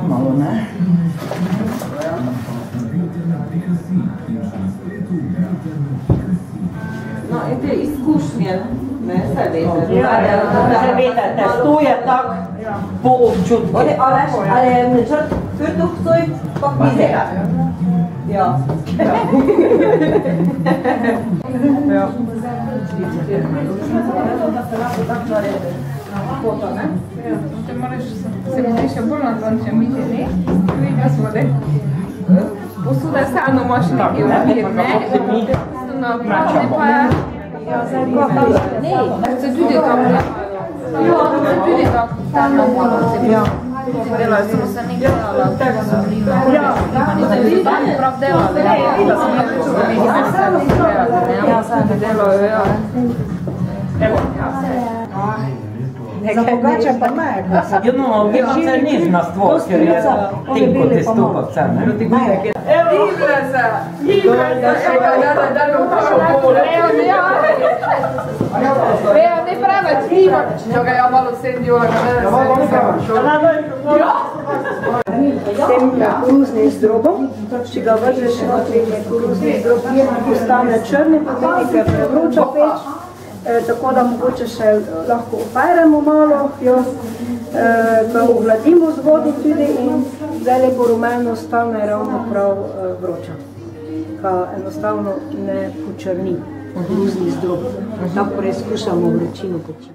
Malo ne. No, in te izkušnje, ne, se veste. Se veste, testo je tako po občutku. Ali je načrt Fürtuch Zoj, pa pizera? Ja. Te moraš se še bolj nadvanče miti, ne? Vidiš vode. Posuda stalno imaš nekaj upir, ne? No, pravne pa je... Se tudi tako, ne? Se tudi tako, stalno vodo se bi. Delajo, samo se nekaj delala, tako so bili. Oni prav delali, da sem delajo, ja. Za drugače pa ne. No, večina ni znastvo, ker je tenko testo pa vse, ne? Libre se! Veja, ne preveč liba, če ga ja malo sednjo, Tem koruznim zdrobom, če ga vržeš notri koruznim zdrob, postane črni, potem nekaj prevroča peč, tako da mogoče še lahko operemo malo, ga ohladimo z vodo tudi in zdaj po rumeno stane ravno prav vroča. Ka enostavno ne počrni koruzni zdrob. Tako preizkušamo vročino peči.